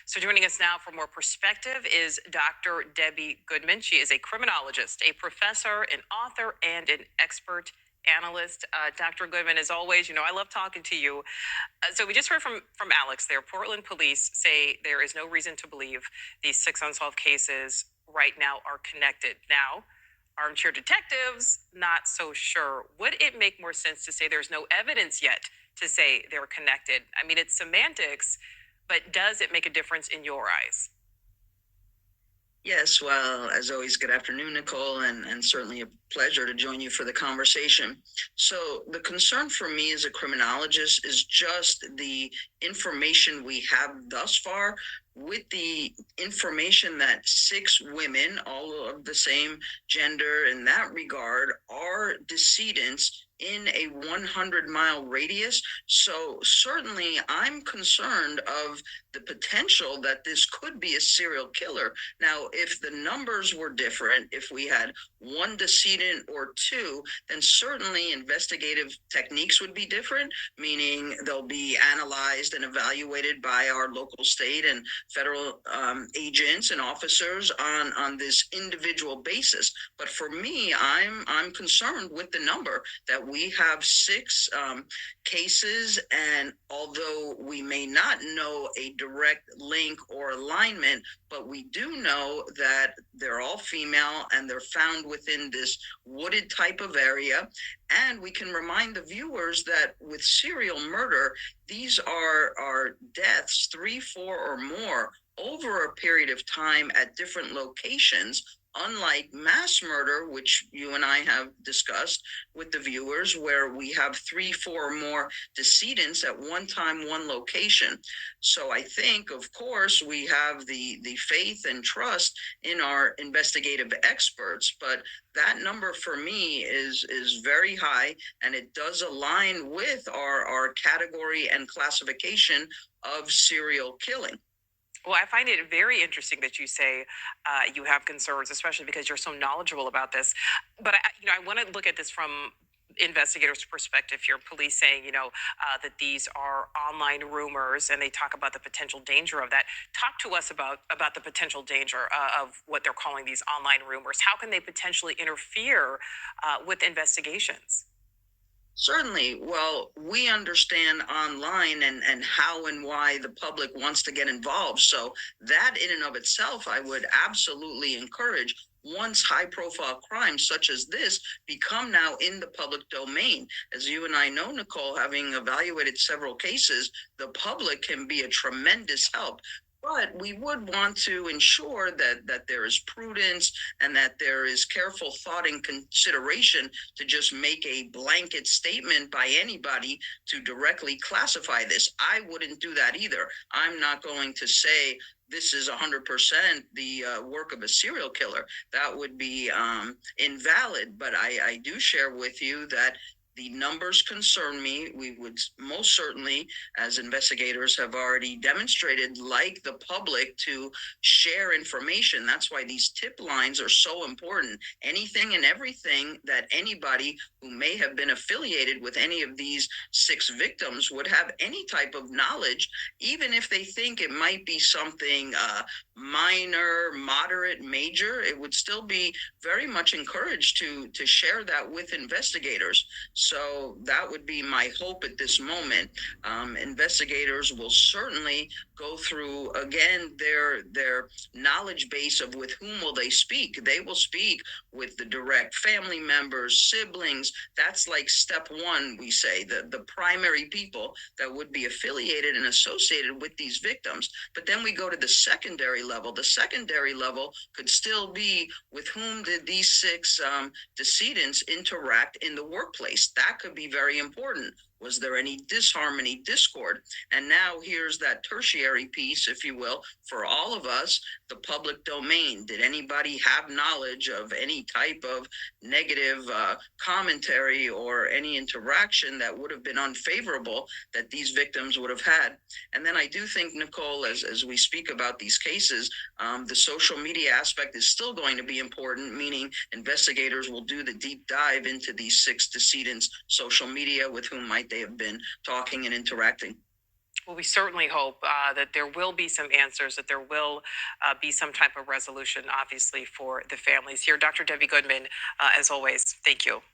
So, joining us now for more perspective is Dr. Debbie Goodman. She is a criminologist, a professor, an author, and an expert analyst. Dr. Goodman, as always, I love talking to you. So, we just heard from Alex there. Portland police say there is no reason to believe these six unsolved cases right now are connected. Now, armchair detectives, not so sure. Would it make more sense to say there's no evidence yet to say they're connected? I mean, it's semantics, but does it make a difference in your eyes? Yes, well, as always, good afternoon, Nicole, and certainly a pleasure to join you for the conversation. So, the concern for me as a criminologist is just the information we have thus far, with the information that six women, all of the same gender in that regard, are decedents in a 100-mile radius. So, certainly, I'm concerned of the potential that this could be a serial killer. Now, if the numbers were different, if we had one decedent or two, then certainly investigative techniques would be different, meaning they'll be analyzed and evaluated by our local, state, and federal agents and officers on this individual basis. But for me, I'm concerned with the number that we have six cases, and although we may not know a direct link or alignment, but we do know that they're all female and they're found within this wooded type of area. And we can remind the viewers that with serial murder, these are deaths, three, four, or more, over a period of time at different locations. Unlike mass murder, which you and I have discussed with the viewers, where we have three, four, or more decedents at one time, one location. So I think, of course, we have the faith and trust in our investigative experts, but that number for me is very high, and it does align with our category and classification of serial killing. Well, I find it very interesting that you say you have concerns, especially because you're so knowledgeable about this. But I want to look at this from investigators' perspective here. Police saying, that these are online rumors, and they talk about the potential danger of that. Talk to us about the potential danger of what they're calling these online rumors. How can they potentially interfere with investigations? Certainly. Well, we understand online and how and why the public wants to get involved. So, that in and of itself, I would absolutely encourage. Once high profile crimes such as this become now in the public domain, as you and I know, Nicole, having evaluated several cases, the public can be a tremendous help. But we would want to ensure that there is prudence and that there is careful thought and consideration to just make a blanket statement by anybody to directly classify this. I wouldn't do that either. I'm not going to say this is 100% the work of a serial killer. That would be invalid. But I do share with you that the numbers concern me. We would most certainly, as investigators have already demonstrated, like the public to share information. That's why these tip lines are so important. Anything and everything that anybody who may have been affiliated with any of these six victims would have any type of knowledge, even if they think it might be something minor, moderate, major, it would still be very much encouraged to share that with investigators. So that would be my hope at this moment. Investigators will certainly go through again their knowledge base of with whom will they speak. They will speak with the direct family members, siblings. That's like step one, we say, the primary people that would be affiliated and associated with these victims. But then we go to the secondary level. The secondary level could still be with whom did these six decedents interact in the workplace. That could be very important. Was there any disharmony, discord? And now here's that tertiary piece, if you will, for all of us, the public domain. Did anybody have knowledge of any type of negative commentary or any interaction that would have been unfavorable that these victims would have had? And then I do think, Nicole, as we speak about these cases, the social media aspect is still going to be important, meaning investigators will do the deep dive into these six decedents' social media, with whom might they have been talking and interacting. Well, we certainly hope that there will be some answers, that there will be some type of resolution, obviously, for the families here. Dr. Debbie Goodman, as always, thank you.